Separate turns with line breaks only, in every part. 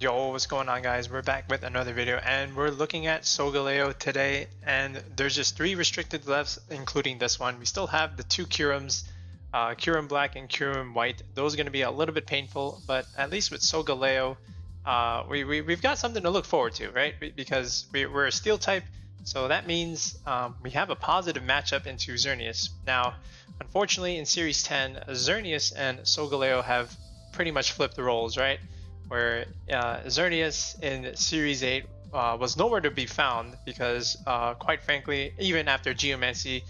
Yo, what's going on, guys? We're back with another video and we're looking at Solgaleo today, and there's just 3 restricted left, including this one. We still have the 2 Curums, Curum Black and Curum White. Those are going to be a little bit painful, but at least with Solgaleo, we've got something to look forward to, right? Because we're a Steel type, so that means we have a positive matchup into Xerneas. Now, unfortunately, in Series 10, Xerneas and Solgaleo have pretty much flipped the roles, right? Where Xerneas in Series 8 was nowhere to be found because, quite frankly, even after Geomancy,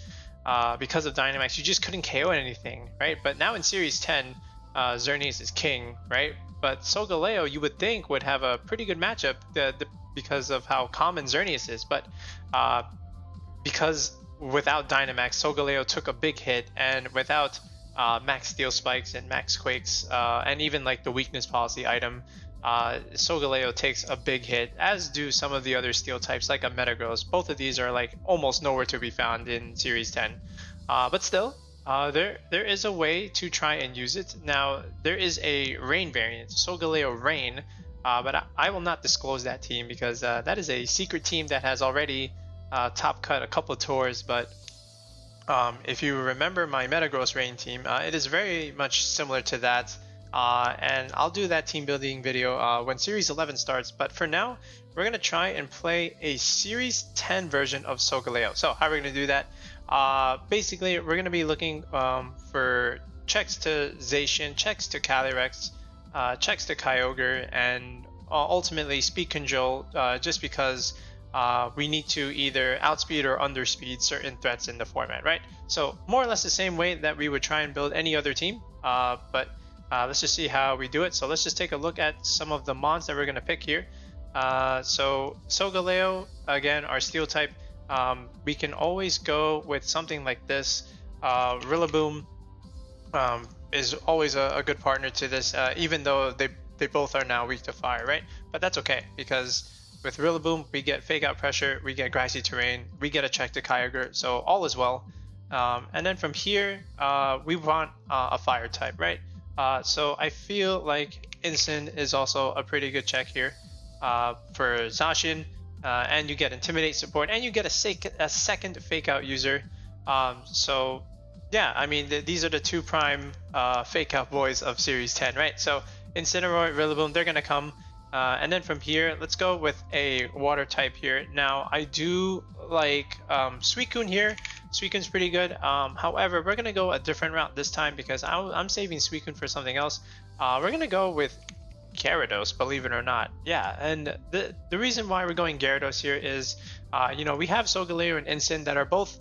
because of Dynamax, you just couldn't KO anything, right? But now in Series 10, Xerneas is king, right? But Solgaleo, you would think, would have a pretty good matchup because of how common Xerneas is. But because without Dynamax, Solgaleo took a big hit, and without max steel spikes and max quakes, and even like the weakness policy item, Solgaleo takes a big hit, as do some of the other steel types like a Metagross. Both of these are like almost nowhere to be found in Series 10, but still, there is a way to try and use it. Now there is a Rain variant, Solgaleo Rain, but I will not disclose that team because that is a secret team that has already top cut a couple of tours. But if you remember my Metagross Rain team, it is very much similar to that, and I'll do that team building video when Series 11 starts. But for now, we're going to try and play a Series 10 version of Solgaleo. So how are we going to do that? Basically, we're going to be looking for checks to Zacian, checks to Calyrex, checks to Kyogre, and ultimately speed control, just because we need to either outspeed or underspeed certain threats in the format, right? So more or less the same way that we would try and build any other team, but let's just see how we do it. So let's just take a look at some of the mons that we're going to pick here. So Solgaleo, again, our steel type, we can always go with something like this. Rillaboom is always a good partner to this, even though they both are now weak to fire, right? But that's okay, because with Rillaboom, we get Fake Out Pressure, we get Grassy Terrain, we get a check to Kyogre, so all is well. And then from here, we want a fire type, right? So I feel like Incin is also a pretty good check here for Zacian, and you get Intimidate support, and you get a second Fake Out user. So yeah, I mean, these are the 2 prime Fake Out boys of Series 10, right? So Incineroar, Rillaboom, they're gonna come. And then from here, let's go with a water type here. Now, I do like Suicune here. Suicune's pretty good. However, we're going to go a different route this time because I'm saving Suicune for something else. We're going to go with Gyarados, believe it or not. Yeah, and the reason why we're going Gyarados here is, you know, we have Solgaleo and Incin that are both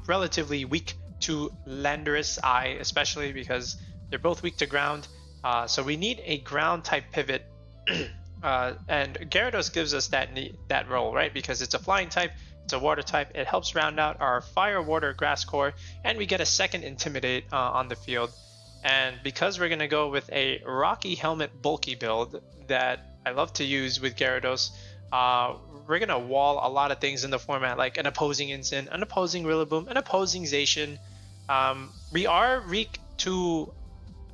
relatively weak to Landorus-I, especially because they're both weak to ground. So we need a ground type pivot. And Gyarados gives us that role, right? Because it's a flying type, it's a water type, it helps round out our fire, water, grass core, and we get a second Intimidate on the field. And because we're going to go with a Rocky Helmet bulky build that I love to use with Gyarados, we're going to wall a lot of things in the format, like an opposing Incin, an opposing Rillaboom, an opposing Zacian. We are weak to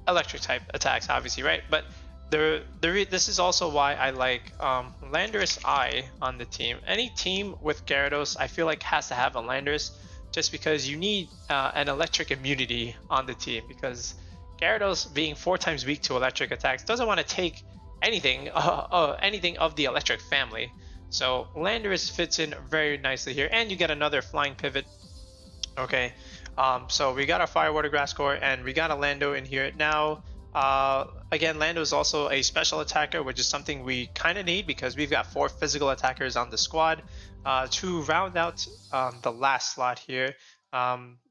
electric type attacks, obviously, right? But this is also why I like Landorus-I on the team. Any team with Gyarados, I feel like, has to have a Landorus, just because you need an electric immunity on the team, because Gyarados, being 4 times weak to electric attacks, doesn't want to take anything of the electric family. So Landorus fits in very nicely here, and you get another flying pivot. Okay, so we got our fire, water, grass core, and we got a Lando in here now. Again, Lando is also a special attacker, which is something we kind of need because we've got 4 physical attackers on the squad. To round out the last slot here,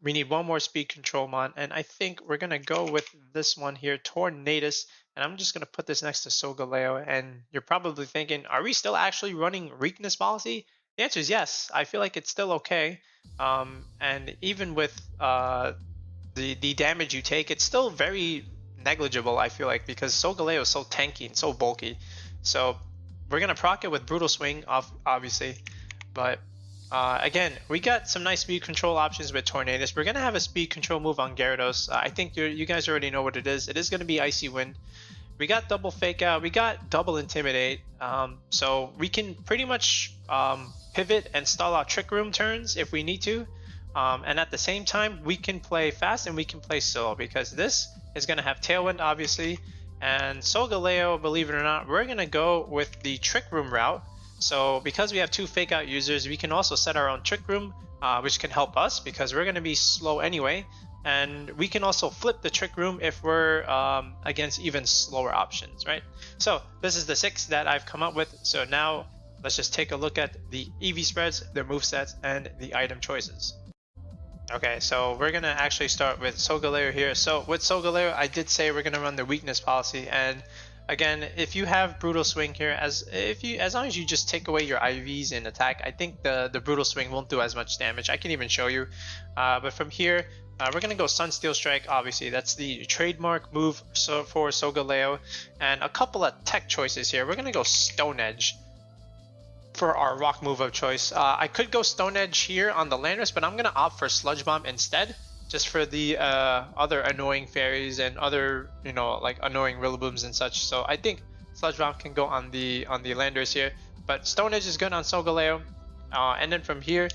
we need 1 more speed control mon, and I think we're going to go with this one here, Tornadus, and I'm just going to put this next to Solgaleo. And you're probably thinking, are we still actually running weakness policy? The answer is yes. I feel like it's still okay, and even with the damage you take, it's still very negligible, I feel like, because Solgaleo is so tanky and so bulky. So we're gonna proc it with Brutal Swing off, obviously, but again, we got some nice speed control options with Tornadus. We're gonna have a speed control move on Gyarados. I think you guys already know what it is. It is gonna be Icy Wind. we got double fake out, we got double intimidate, so we can pretty much pivot and stall out trick room turns if we need to, and at the same time we can play fast and we can play slow, because this is going to have Tailwind obviously, and Solgaleo, believe it or not, we're going to go with the trick room route. So because we have two fake out users, we can also set our own trick room, which can help us because we're going to be slow anyway, and we can also flip the trick room if we're against even slower options, right? So this is the 6 that I've come up with. So now let's just take a look at the EV spreads, the movesets, and the item choices. Okay, so we're gonna actually start with Solgaleo here. So with Solgaleo, I did say we're gonna run the weakness policy, and again, if you have brutal swing here, as long as you just take away your IVs in attack, I think the brutal swing won't do as much damage. I can even show you, but from here we're gonna go Sunsteel Strike. Obviously that's the trademark move for Solgaleo, and a couple of tech choices here. We're gonna go Stone Edge for our rock move of choice. I could go Stone Edge here on the Landorus, but I'm gonna opt for Sludge Bomb instead, just for the other annoying fairies and other, you know, like annoying Rillabooms and such. So I think Sludge Bomb can go on the Landorus here, but Stone Edge is good on Solgaleo. And then from here,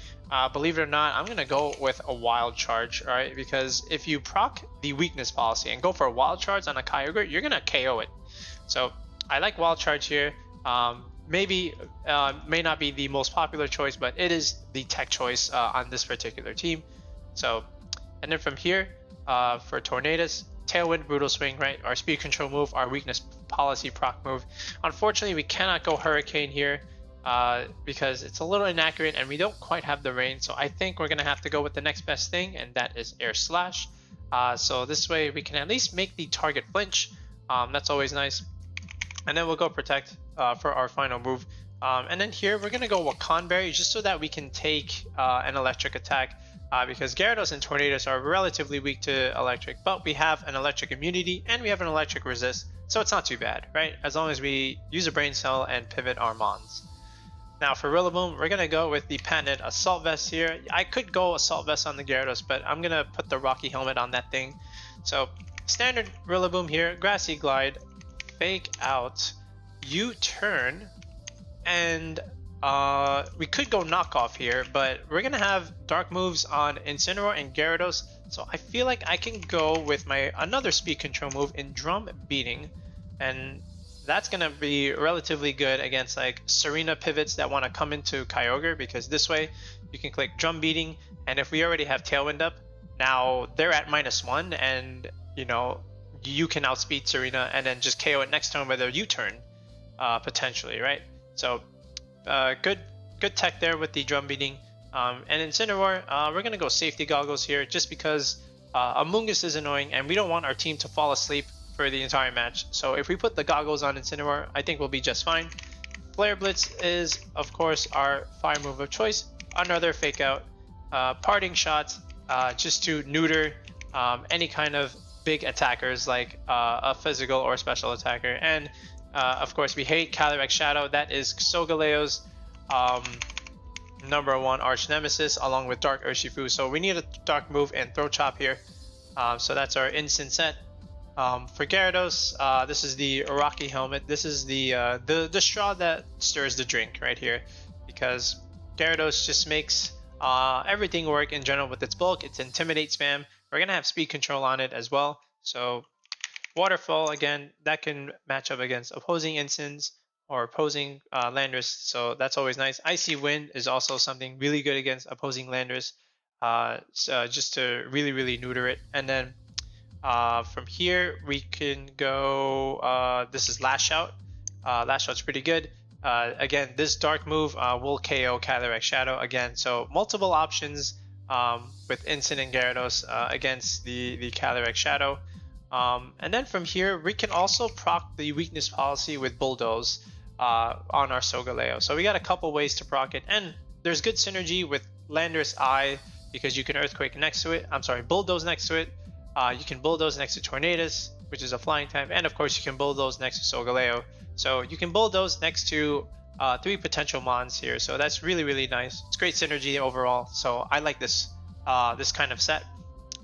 believe it or not, I'm gonna go with a Wild Charge, right? Because if you proc the weakness policy and go for a Wild Charge on a Kyogre, you're gonna KO it. So I like Wild Charge here. Maybe may not be the most popular choice, but it is the tech choice on this particular team. So, and then from here, for Tornadus, Tailwind, Brutal Swing, right? Our speed control move, our weakness policy proc move. Unfortunately, we cannot go Hurricane here because it's a little inaccurate and we don't quite have the range. So I think we're gonna have to go with the next best thing, and that is Air Slash. So this way we can at least make the target flinch. That's always nice. And then we'll go Protect for our final move. And then here we're gonna go Wakan Berry just so that we can take an electric attack, because Gyarados and Tornadus are relatively weak to electric, but we have an electric immunity and we have an electric resist, so it's not too bad, right? As long as we use a brain cell and pivot our mons. Now for Rillaboom, we're gonna go with the patented Assault Vest here. I could go Assault Vest on the Gyarados, but I'm gonna put the Rocky Helmet on that thing. So standard Rillaboom here, Grassy Glide, Fake Out, U-turn, and we could go Knockoff here, but we're gonna have dark moves on Incineroar and Gyarados, so I feel like I can go with my another speed control move in Drum Beating, and that's gonna be relatively good against like Serena pivots that want to come into Kyogre, because this way you can click Drum Beating, and if we already have Tailwind up, now they're at -1, and you know, you can outspeed Serena and then just KO it next turn with a U-turn, potentially, right? So good tech there with the Drum Beating. And Incineroar, we're gonna go Safety Goggles here just because Amoonguss is annoying and we don't want our team to fall asleep for the entire match. So if we put the goggles on Incineroar, I think we'll be just fine. Flare Blitz is of course our fire move of choice. Another Fake Out, Parting Shot, just to neuter any kind of big attackers like a physical or special attacker. And of course we hate Calyrex Shadow. That is Solgaleo's #1 arch nemesis, along with Dark Urshifu. So we need a dark move and Throat Chop here. So that's our instant set. For Gyarados, this is the Rocky Helmet. This is the straw that stirs the drink right here, because Gyarados just makes everything work in general with its bulk, its Intimidate spam. We're gonna have speed control on it as well. So Waterfall, again, that can match up against opposing Incins or opposing Landorus, so that's always nice. Icy Wind is also something really good against opposing Landorus, so just to really neuter it. And then from here we can go, this is Lash Out. Lash Out's pretty good. Again, this dark move will KO Calyrex Shadow again, so multiple options with Incin and Gyarados against the Calyrex Shadow. And then from here we can also proc the weakness policy with Bulldoze on our Solgaleo. So we got a couple ways to proc it, and there's good synergy with Landorus-I because you can Earthquake next to it. I'm sorry, Bulldoze next to it. You can Bulldoze next to Tornadus, which is a flying type, and of course you can Bulldoze next to Solgaleo. So you can Bulldoze next to 3 potential mons here. So that's really nice. It's great synergy overall. So I like this this kind of set.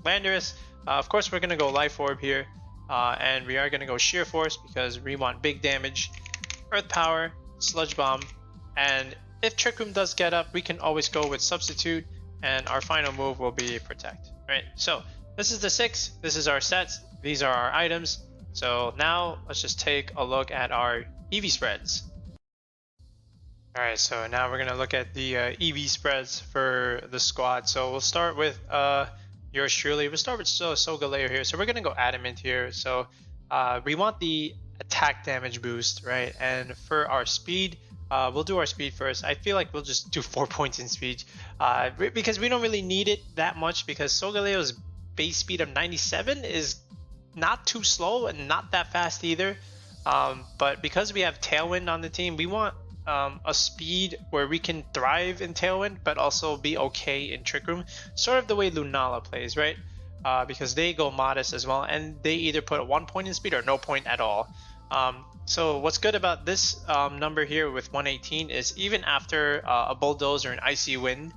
Landorus, of course we're gonna go Life Orb here. and we are going to go Sheer Force because we want big damage, Earth Power, Sludge Bomb, and if Trick Room does get up, we can always go with Substitute, and our final move will be Protect. Right, so this is the 6, this is our sets, these are our items. So now let's just take a look at our EV spreads. Alright, so now we're going to look at the EV spreads for the squad. So we'll start with yours truly. We'll start with Solgaleo here. So we're going to go Adamant here. So we want the attack damage boost, right? And for our speed, we'll do our speed first. I feel like we'll just do 4 points in speed because we don't really need it that much because Solgaleo's base speed of 97 is not too slow and not that fast either. But because we have Tailwind on the team, we want a speed where we can thrive in Tailwind but also be okay in Trick Room, sort of the way Lunala plays, right? Because they go modest as well, and they either put 1 point in speed or no point at all. So what's good about this number here with 118 is even after a Bulldoze or an Icy Wind,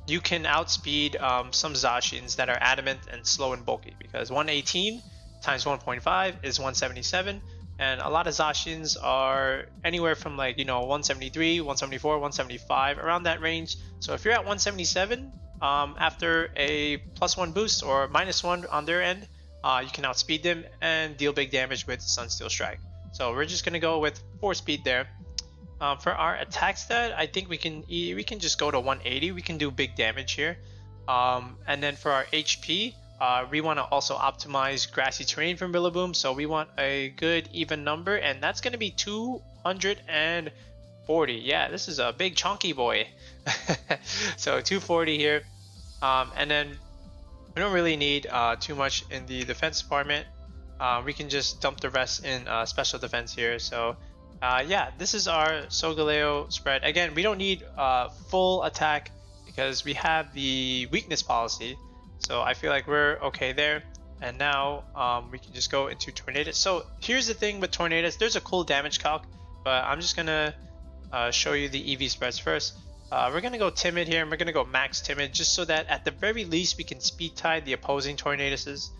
you can outspeed some Zacians that are adamant and slow and bulky, because 118 times 1.5 is 177, and a lot of Zacians are anywhere from 173, 174, 175, around that range. So if you're at 177 after a +1 boost or -1 on their end, you can outspeed them and deal big damage with Sunsteel Strike. So we're just gonna go with 4 speed there. For our attack stat, I think we can just go to 180. We can do big damage here. And then for our HP, we want to also optimize Grassy Terrain from Rillaboom. So we want a good even number, and that's going to be 240. Yeah, this is a big chunky boy. So 240 here. And then we don't really need too much in the defense department. We can just dump the rest in special defense here. So yeah, this is our Solgaleo spread. Again, we don't need full attack because we have the weakness policy. So I feel like we're okay there. And now we can just go into Tornadus. So here's the thing with Tornadus. There's a cool damage calc, but I'm just going to show you the EV spreads first. We're going to go Timid here, and we're going to go Max Timid, just so that at the very least we can speed tide the opposing Tornaduses.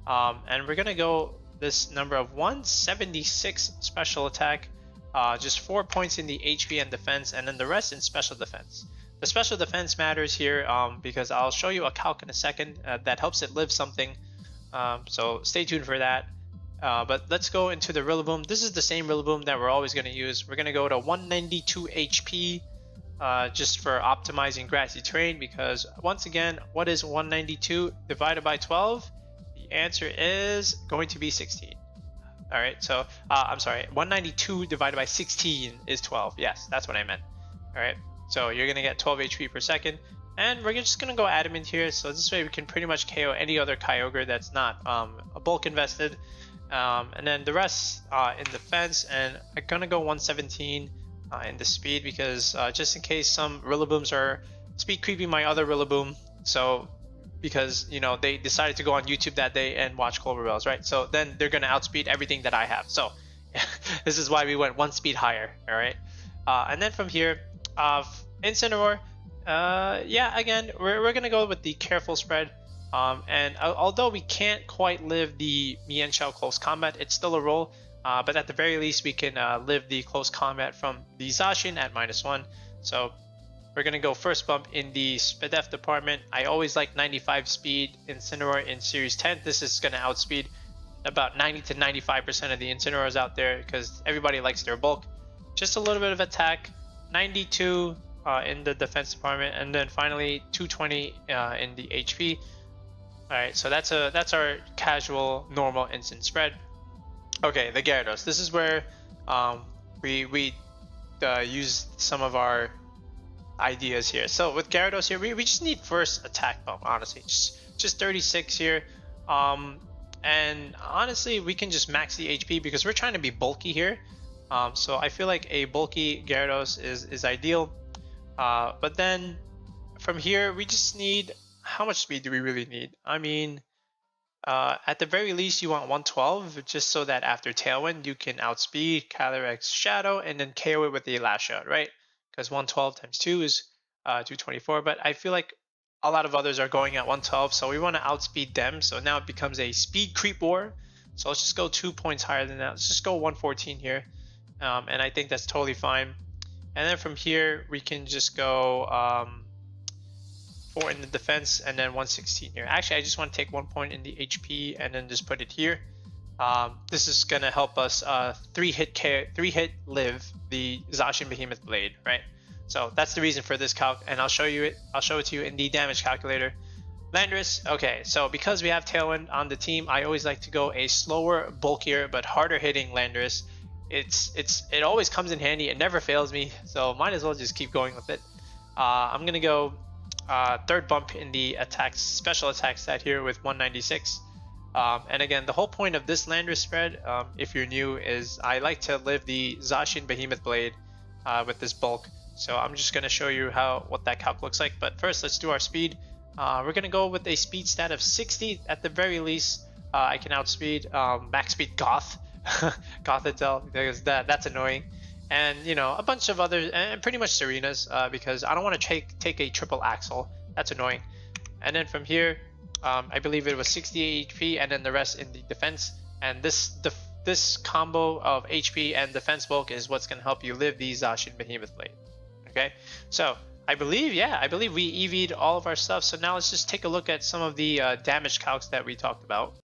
And we're going to go this number of 176 special attack, just 4 points in the HP and defense, and then the rest in special defense. The special defense matters here because I'll show you a calc in a second that helps it live something. So stay tuned for that. But let's go into the Rillaboom. This is the same Rillaboom that we're always going to use. We're going to go to 192 HP just for optimizing Grassy Terrain, because once again, what is 192 divided by 12? The answer is going to be 16. All right, so I'm sorry, 192 divided by 16 is 12. Yes, that's what I meant. All right. So you're going to get 12 HP per second, and we're just going to go Adamant here, so this way we can pretty much KO any other Kyogre that's not a bulk invested. And then the rest in defense, and I'm going to go 117 in the speed because just in case some Rillabooms are speed creeping my other Rillaboom, so because they decided to go on YouTube that day and watch Clover Bells, right? So then they're going to outspeed everything that I have. So this is why we went 1 speed higher, all right? And then from here, Incineroar, yeah, again, we're gonna go with the careful spread, and although we can't quite live the Mienshao close combat, it's still a roll, but at the very least we can live the close combat from the Zacian at -1. So we're gonna go first bump in the Spadef department. I always like 95 speed Incineroar in Series 10. This is gonna outspeed about 90 to 95% of the Incineroars out there because everybody likes their bulk. Just a little bit of attack. 92 in the defense department, and then finally 220 in the HP. All right, so that's our casual normal instant spread. Okay, the Gyarados. This is where we use some of our ideas here. So with Gyarados here, we just need first attack bump, honestly, just 36 here. And honestly, we can just max the HP because we're trying to be bulky here. So I feel like a bulky Gyarados is ideal. But then from here, we just need, how much speed do we really need? I mean, at the very least, you want 112, just so that after Tailwind, you can outspeed Calyrex Shadow and then KO it with the Lash Out, right? Because 112 times 2 is 224. But I feel like a lot of others are going at 112, so we want to outspeed them. So now it becomes a speed creep war. So let's just go 2 points higher than that. Let's just go 114 here, and I think that's totally fine. And then from here we can just go 4 in the defense and then 116 here. Actually, I just want to take 1 point in the HP and then just put it here. This is gonna help us 3-hit live the Zacian Behemoth Blade, right? So that's the reason for this calc, and I'll show it to you in the damage calculator. Landorus, okay, so because we have Tailwind on the team, I always like to go a slower, bulkier, but harder hitting Landorus. It always comes in handy. It never fails me, so might as well just keep going with it. I'm gonna go 3rd bump in the attacks, special attack stat here with 196. And again, the whole point of this Landorus spread, if you're new, is I like to live the Zacian Behemoth Blade with this bulk. So I'm just gonna show you what that calc looks like. But first, let's do our speed. We're gonna go with a speed stat of 60 at the very least. I can outspeed max speed Goth, Goth itself, because that's annoying. And you know, a bunch of others, and pretty much Serena's, because I don't want to take a triple axle. That's annoying. And then from here, I believe it was 60 HP, and then the rest in the defense. And this combo of HP and defense bulk is what's gonna help you live the Zacian Behemoth Blade. Okay, so I believe we EV'd all of our stuff. So now let's just take a look at some of the damage calcs that we talked about.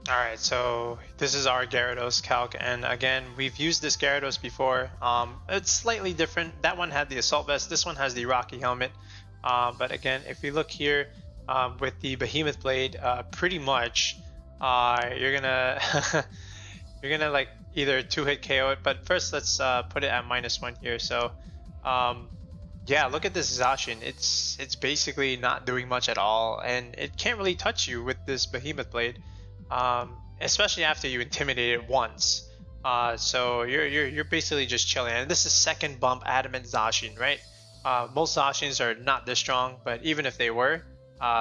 Alright, so this is our Gyarados calc, and again, we've used this Gyarados before. It's slightly different. That one had the Assault Vest, this one has the Rocky Helmet. But again, if we look here with the Behemoth Blade, pretty much you're gonna you're gonna like either 2-hit KO it, but first let's put it at -1 here. So yeah, look at this Zacian. It's basically not doing much at all, and it can't really touch you with this Behemoth Blade, especially after you intimidate it once. So you're basically just chilling. And this is 2nd bump Adamant Zacian, right? Most Zacians are not this strong, but even if they were,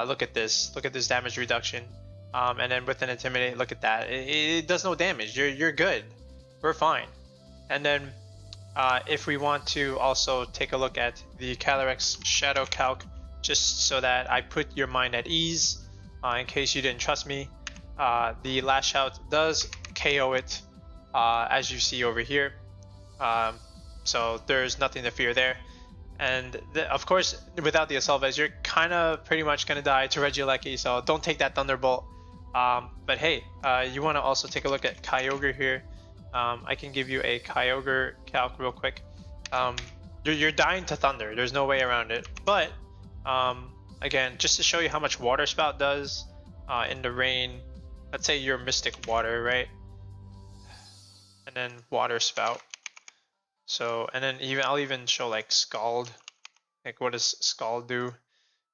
look at this damage reduction. And then with an intimidate, look at that. It does no damage. You're good. We're fine. And then if we want to also take a look at the Calyrex Shadow calc, just so that I put your mind at ease, in case you didn't trust me, the Lash Out does KO it, as you see over here. So there's nothing to fear there. And of course, without the Assault Vest, you're kind of pretty much going to die to Regieleki, so don't take that Thunderbolt. But hey, you want to also take a look at Kyogre here. I can give you a Kyogre calc real quick. You're dying to Thunder, there's no way around it. But again, just to show you how much Water Spout does in the rain, let's say you're Mystic Water, right? And then Water Spout. So, and then I'll even show like Scald. Like, what does Scald do?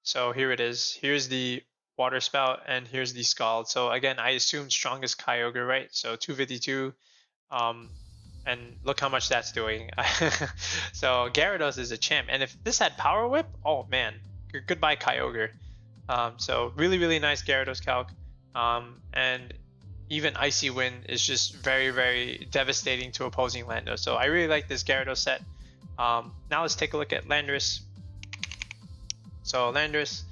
So here it is. Here's the Water Spout and here's the Scald. So again, I assume strongest Kyogre, right? So 252. And look how much that's doing. So Gyarados is a champ. And if this had Power Whip, oh man, goodbye Kyogre. So really nice Gyarados calc. And even Icy Wind is just very devastating to opposing Landos. So I really like this Gyarados set. Now let's take a look at Landorus. So Landorus,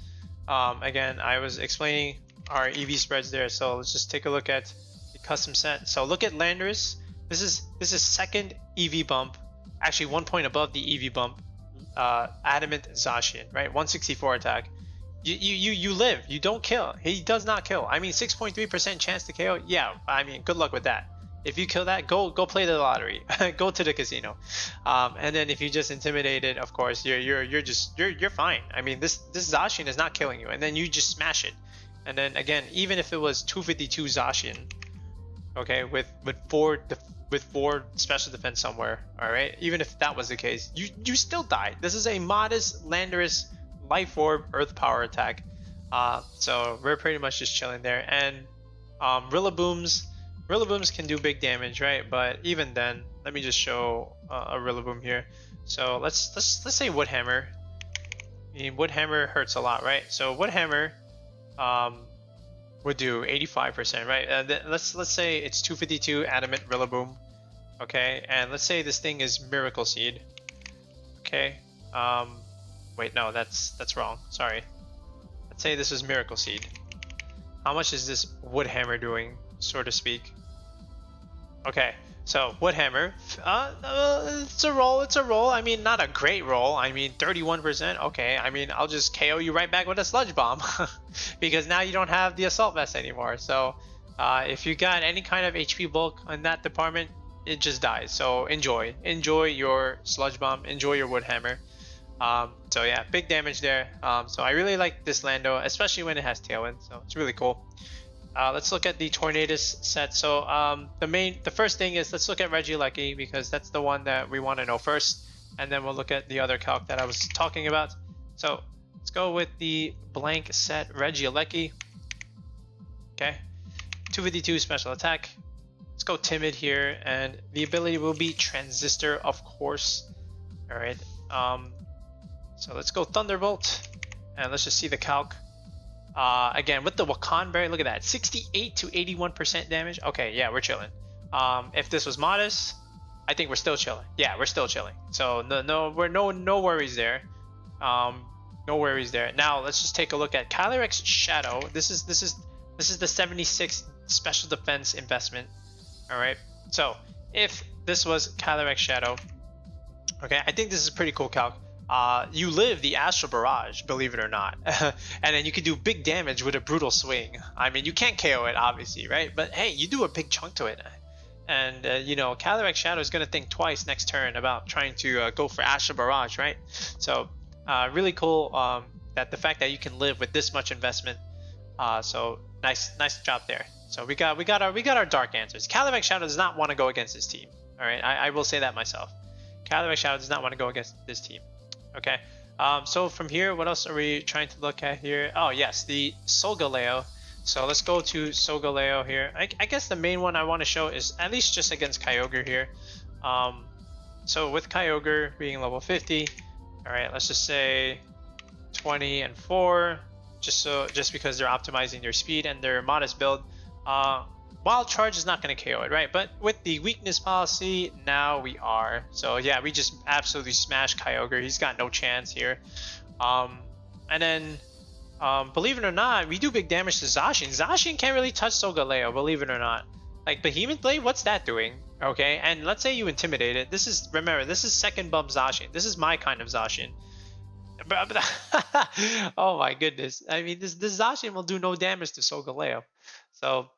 again, I was explaining our EV spreads there. So let's just take a look at the custom set. So look at Landorus. This is 2nd EV bump, actually 1 point above the EV bump. Adamant Zacian, right? 164 attack. You live, you don't kill. He does not kill. I mean, 6.3% chance to KO. Yeah, I mean, good luck with that. If you kill that, go play the lottery. Go to the casino. And then if you just intimidate it, of course, you're fine. I mean, this Zacian is not killing you, and then you just smash it. And then again, even if it was 252 Zacian, okay, with 4 special defense somewhere, all right, even if that was the case, you still die. This is a modest Landorus Life Orb Earth Power attack. So we're pretty much just chilling there. And Rillabooms can do big damage, right? But even then, let me just show a Rillaboom here. So let's say Wood Hammer. I mean, Wood Hammer hurts a lot, right? So Wood Hammer would do 85%, right? Let's say it's 252 Adamant Rillaboom, okay? And let's say this thing is Miracle Seed, okay? Wait, no, that's wrong. Sorry. Let's say this is Miracle Seed. How much is this Wood Hammer doing, so to speak? Okay, so Wood Hammer, it's a roll, it's a roll. I mean, not a great roll. I mean, 31%. Okay, I mean, I'll just KO you right back with a Sludge Bomb because now you don't have the Assault Vest anymore. So if you got any kind of HP bulk in that department, it just dies. So enjoy your Sludge Bomb, enjoy your Wood Hammer. So yeah, big damage there. So I really like this Lando, especially when it has Tailwind. So it's really cool. Let's look at the Tornadus set. So the first thing is let's look at Regieleki because that's the one that we want to know first, and then we'll look at the other calc that I was talking about. So let's go with the blank set Regieleki. Okay, 252 special attack. Let's go timid here, and the ability will be Transistor, of course. All right. So let's go Thunderbolt, and let's just see the calc. Again, with the Wakan Berry, look at that, 68 to 81% damage. Okay, yeah, we're chilling. If this was Modest, I think we're still chilling. Yeah, we're still chilling. So no worries there. No worries there. Now let's just take a look at Calyrex Shadow. This is the 76 special defense investment. All right. So if this was Calyrex Shadow, okay, I think this is a pretty cool calc. You live the Astral Barrage, believe it or not, and then you can do big damage with a Brutal Swing. I mean, you can't KO it, obviously, right? But hey, you do a big chunk to it, and you know, Calyrex Shadow is gonna think twice next turn about trying to go for Astral Barrage, right? So, really cool that the fact that you can live with this much investment. So nice job there. So we got our dark answers. Calyrex Shadow does not want to go against this team. All right, I will say that myself. Calyrex Shadow does not want to go against this team. Okay, so from here, what else are we trying to look at here? Oh yes, the Solgaleo. So let's go to Solgaleo here. I guess the main one I want to show is at least just against Kyogre here. So with Kyogre being level 50, all right, let's just say 20 and 4, just because they're optimizing their speed and their modest build. Wild Charge is not going to KO it, right? But with the weakness policy, now we are. So yeah, we just absolutely smashed Kyogre. He's got no chance here. And then, believe it or not, we do big damage to Zacian. Zacian can't really touch Solgaleo, believe it or not. Like Behemoth Blade, what's that doing? Okay, and let's say you intimidate it. Remember, this is second bump Zacian. This is my kind of Zacian. Oh my goodness. I mean, this Zacian will do no damage to Solgaleo. So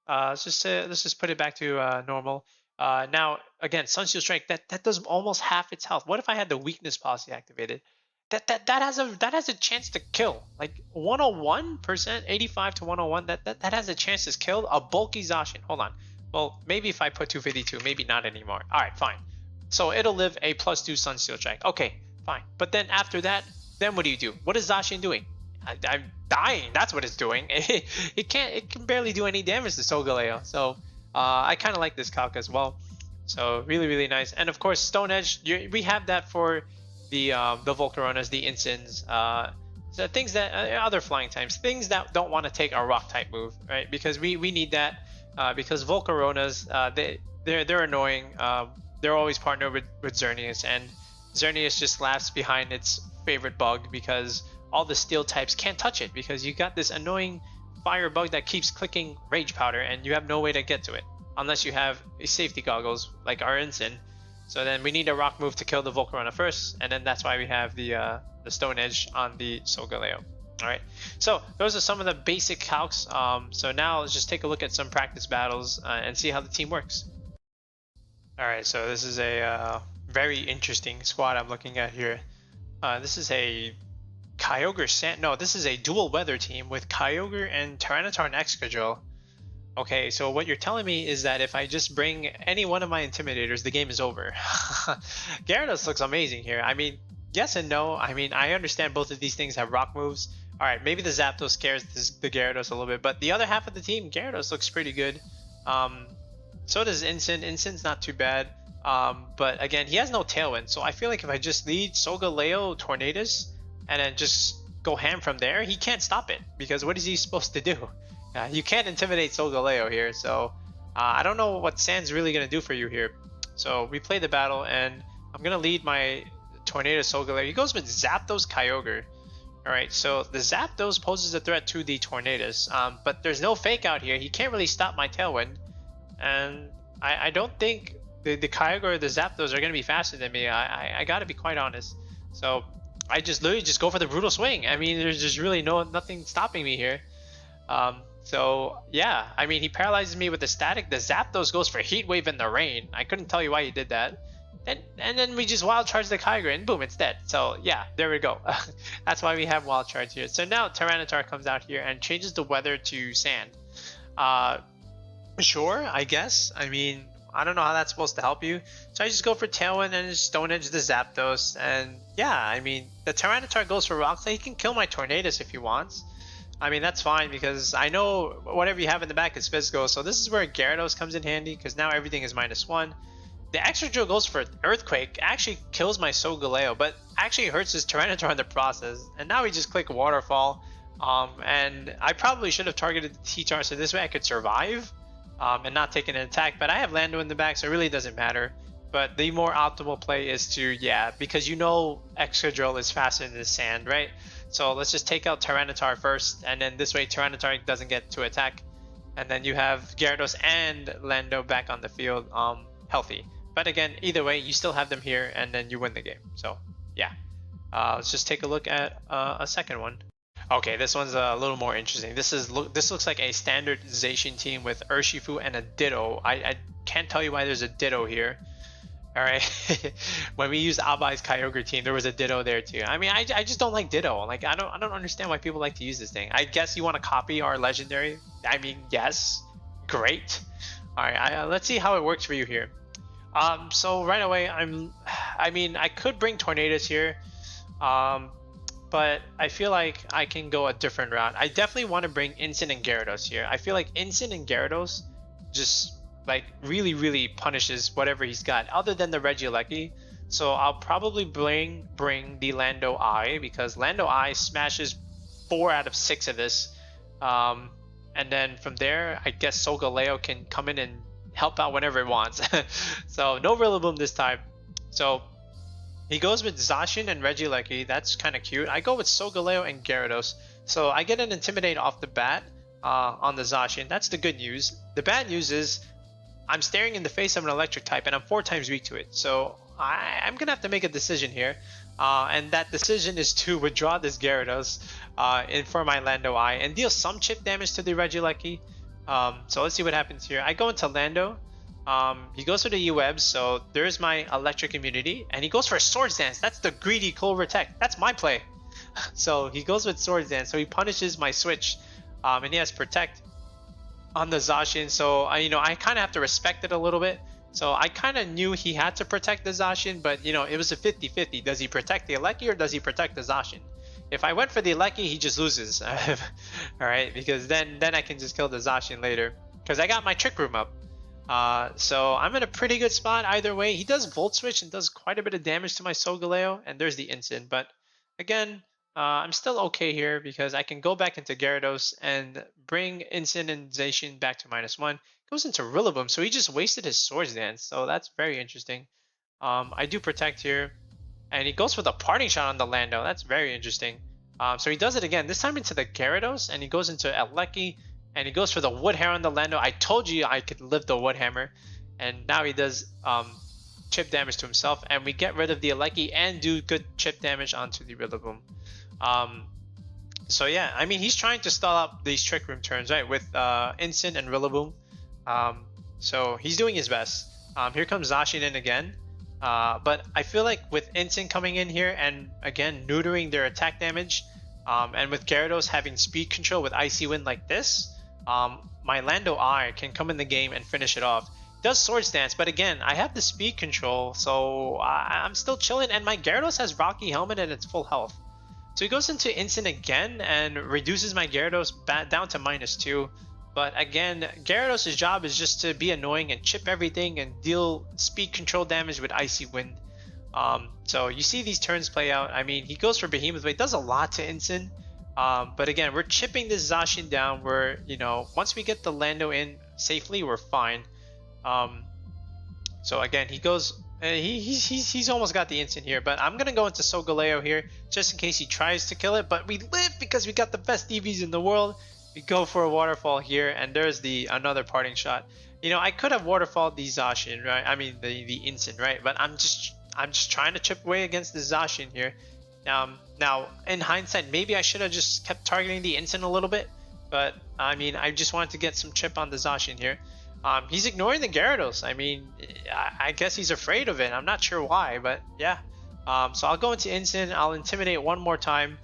let's just put it back to normal. Now again, Sunsteel Strike, that does almost half its health. What if I had the weakness policy activated? That has a chance to kill. Like 101%, 85 to 101. That has a chance to kill a bulky Zacian. Hold on. Well, maybe if I put 252, maybe not anymore. All right, fine. So it'll live a +2 Sunsteel Strike. Okay, fine. But then after that, then what do you do? What is Zacian doing? I'm dying. That's what it's doing. It can barely do any damage to Solgaleo. So I kind of like this calc as well. So really nice. And of course, Stone Edge. We have that for the Volcaronas, the Incins, so things that other flying types, things that don't want to take our rock type move, right? Because we need that because Volcaronas they're annoying. They're always partnered with Xerneas, and Xerneas just laughs behind its favorite bug because all the steel types can't touch it because you got this annoying fire bug that keeps clicking Rage Powder and you have no way to get to it unless you have a safety goggles like our Incin. So then we need a rock move to kill the Volcarona first, and then that's why we have the Stone Edge on the Solgaleo. All right, so those are some of the basic calcs. So now let's just take a look at some practice battles and see how the team works. All right, so this is a very interesting squad I'm looking at here. This is a Kyogre no, this is a dual weather team with Kyogre and Tyranitar and Excadrill. Okay, so what you're telling me is that if I just bring any one of my Intimidators, the game is over. Gyarados looks amazing here. I mean, yes and no. I mean, I understand both of these things have rock moves. All right, maybe the Zapdos scares the Gyarados a little bit, but the other half of the team, Gyarados looks pretty good. So does Incin. Incin's not too bad. But again, he has no Tailwind, so I feel like if I just lead Solgaleo, Tornadus, and then just go ham from there, he can't stop it, because what is he supposed to do? You can't intimidate Solgaleo here, so I don't know what Sand's really going to do for you here. So we play the battle, and I'm going to lead my Tornadus Solgaleo. He goes with Zapdos Kyogre. Alright, so the Zapdos poses a threat to the Tornadus, but there's no fake out here. He can't really stop my Tailwind, and I don't think the Kyogre or the Zapdos are going to be faster than me. I gotta be quite honest. So I just literally just go for the Brutal Swing. I mean, there's just really nothing stopping me here. So yeah, I mean, he paralyzes me with the Static. The Zapdos goes for Heat Wave in the rain. I couldn't tell you why he did that. And then we just Wild Charge the Kyogre and boom, it's dead. So yeah, there we go. That's why we have Wild Charge here. So now Tyranitar comes out here and changes the weather to sand. Sure, I guess. I mean, I don't know how that's supposed to help you. So I just go for Tailwind and just Stone Edge the Zapdos. And yeah, I mean, the Tyranitar goes for Rock Slide. He can kill my Tornadus if he wants. I mean, that's fine because I know whatever you have in the back is physical. So this is where Gyarados comes in handy because now everything is -1. The extra drill goes for Earthquake, actually kills my Solgaleo, but actually hurts his Tyranitar in the process. And now we just click Waterfall. And I probably should have targeted the T-Char so this way I could survive and not take an attack. But I have Lando in the back, so it really doesn't matter. But the more optimal play is to, yeah, because you know extra drill is faster than the sand, right? So let's just take out Tyranitar first, and then this way Tyranitar doesn't get to attack. And then you have Gyarados and Lando back on the field healthy. But again, either way, you still have them here, and then you win the game. So yeah, let's just take a look at a second one. Okay, this one's a little more interesting. This looks like a standard Zacian team with Urshifu and a Ditto. I can't tell you why there's a Ditto here. All right, when we used Abai's Kyogre team, there was a Ditto there too. I mean, I just don't like Ditto. Like I don't understand why people like to use this thing. I guess you want to copy our legendary. I mean, yes, great. All right, let's see how it works for you here. So right away, I mean, I could bring Tornadus here, but I feel like I can go a different route. I definitely want to bring Incin and Gyarados here. I feel like Incin and Gyarados just like really punishes whatever he's got, other than the Regieleki. So I'll probably bring the Landorus-I because Landorus-I smashes 4 out of 6 of this, and then from there, I guess Solgaleo can come in and help out whenever it wants. So no Rillaboom this time. So he goes with Zacian and Regieleki. That's kind of cute. I go with Solgaleo and Gyarados. So I get an Intimidate off the bat on the Zacian. That's the good news. The bad news is I'm staring in the face of an electric type and I'm 4 times weak to it. So I'm going to have to make a decision here. And that decision is to withdraw this Gyarados for my Landorus-I and deal some chip damage to the Regieleki. So let's see what happens here. I go into Lando. He goes for the U-Webs, so there's my electric immunity, and he goes for a Swords Dance. That's the greedy Clover Tech. That's my play. So he goes with Swords Dance, so he punishes my switch, and he has Protect on the Zacian. So I kind of have to respect it a little bit. So I kind of knew he had to protect the Zacian, but it was a 50-50. Does he protect the Eleki or does he protect the Zacian? If I went for the Eleki, he just loses. Alright, because then I can just kill the Zacian later. Because I got my Trick Room up. So I'm in a pretty good spot either way. He does Volt Switch and does quite a bit of damage to my Solgaleo. And there's the Incin. But again, I'm still okay here because I can go back into Gyarados and bring Incin and Zacian back to -1. Goes into Rillaboom, so he just wasted his Swords Dance. So that's very interesting. I do Protect here. And he goes for the Parting Shot on the Lando. That's very interesting. So he does it again, this time into the Gyarados, and he goes into Eleki, and he goes for the Wood Hammer on the Lando. I told you I could live the Wood Hammer, and now he does chip damage to himself, and we get rid of the Eleki and do good chip damage onto the Rillaboom. So yeah, I mean, he's trying to stall up these Trick Room turns, right, with Incin and Rillaboom. So he's doing his best. Here comes Zacian in again. But I feel like with Incin coming in here and again neutering their attack damage, and with Gyarados having speed control with Icy Wind like this, my Landorus-I can come in the game and finish it off. Does Swords Dance, but again, I have the speed control, so I'm still chilling, and my Gyarados has Rocky Helmet and it's full health. So he goes into Incin again and reduces my Gyarados down to -2. But again, Gyarados' job is just to be annoying and chip everything and deal speed control damage with Icy Wind. So you see these turns play out. I mean, he goes for Behemoth Blade, does a lot to Incin. But again, we're chipping this Zacian down where, once we get the Lando in safely, we're fine. So again, he goes He's almost got the instant here, but I'm gonna go into Solgaleo here just in case he tries to kill it. But we live because we got the best EVs in the world. We go for a waterfall here, and there's the another parting shot. You know, I could have waterfalled the Zacian, right? I mean the instant, right? But I'm just trying to chip away against the Zacian here. Now in hindsight, maybe I should have just kept targeting the instant a little bit. But I mean, I just wanted to get some chip on the Zacian here. He's ignoring the Gyarados. I mean, I guess he's afraid of it. I'm not sure why, but yeah. So I'll go into instant. I'll intimidate one more time.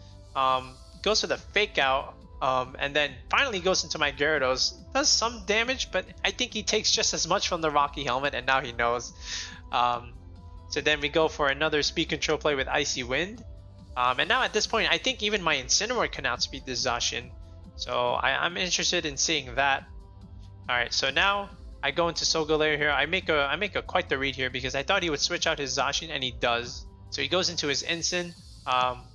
Goes for the fake out, and then finally goes into my Gyarados. Does some damage, but I think he takes just as much from the Rocky Helmet, and now he knows. So then we go for another speed control play with Icy Wind. And now at this point, I think even my Incineroar can outspeed this Zacian. So I'm interested in seeing that. Alright, so now I go into Solgaleo here. I make a quite the read here because I thought he would switch out his Zacian, and he does. So he goes into his Instant.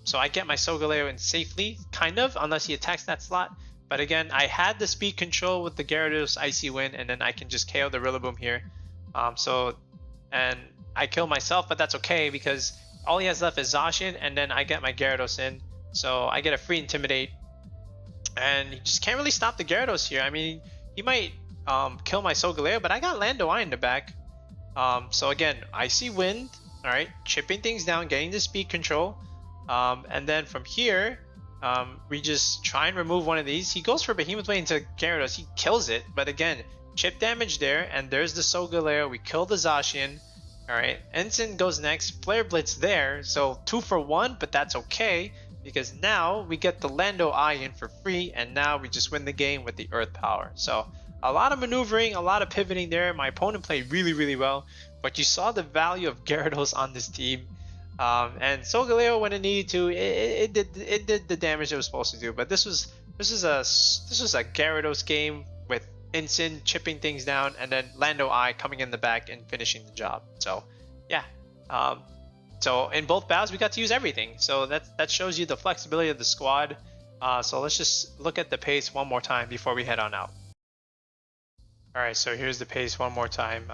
So I get my Solgaleo in safely, kind of, unless he attacks that slot. But again, I had the speed control with the Gyarados Icy Wind, and then I can just KO the Rillaboom here. And I kill myself, but that's okay because all he has left is Zacian, and then I get my Gyarados in. So I get a free Intimidate. And he just can't really stop the Gyarados here. I mean, he might kill my Solgaleo, but I got Landorus-I in the back. So again, Icy Wind, alright, chipping things down, getting the speed control. And then from here, we just try and remove one of these. He goes for Behemoth Blade into Gyarados. He kills it, but again, chip damage there, and there's the Solgaleo. We kill the Zacian. Alright, Ensign goes next. Flare Blitz there, so 2 for 1, but that's okay. Because now we get the Landorus-I in for free, and now we just win the game with the Earth Power. So a lot of maneuvering, a lot of pivoting there. My opponent played really, really well, but you saw the value of Gyarados on this team. And Solgaleo, when it needed to, it did the damage it was supposed to do. But this was a Gyarados game with Instant chipping things down, and then Landorus-I coming in the back and finishing the job. So yeah. So in both battles, we got to use everything. So that shows you the flexibility of the squad. So let's just look at the pace one more time before we head on out. Alright, so here's the pace one more time.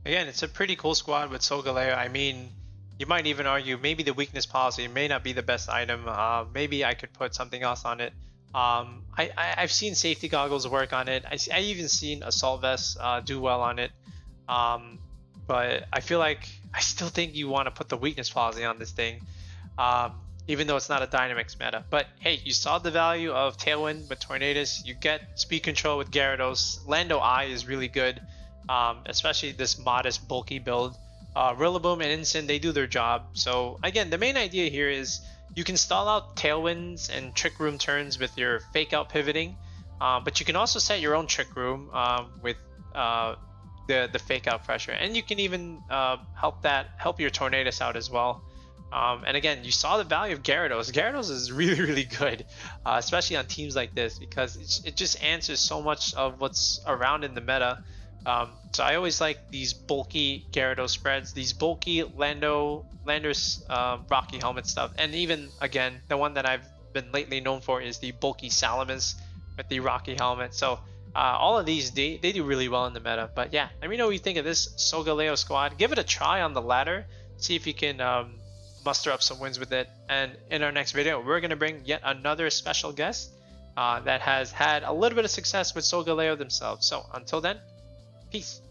Again, it's a pretty cool squad with Solgaleo. I mean, you might even argue maybe the weakness policy may not be the best item. Maybe I could put something else on it. I've seen safety goggles work on it. I even seen assault vests do well on it. But I feel like I still think you want to put the weakness policy on this thing, even though it's not a dynamax meta. But hey, you saw the value of Tailwind with Tornadus. You get speed control with Gyarados. Landorus-I is really good, especially this modest bulky build. Rillaboom and Instant, they do their job. So again, the main idea here is you can stall out Tailwinds and Trick Room turns with your fake out pivoting, but you can also set your own Trick Room with the fake out pressure, and you can even help your Tornadus out as well. And again, you saw the value of Gyarados. Gyarados is really, really good, especially on teams like this, because it just answers so much of what's around in the meta. So I always like these bulky Gyarados spreads, these bulky Landorus Rocky Helmet stuff, and even again the one that I've been lately known for is the bulky Salamis with the Rocky Helmet. So all of these they do really well in the meta. But yeah, let me know what you think of this Solgaleo squad. Give it a try on the ladder, see if you can muster up some wins with it. And in our next video, we're gonna bring yet another special guest that has had a little bit of success with Solgaleo themselves. So until then, peace.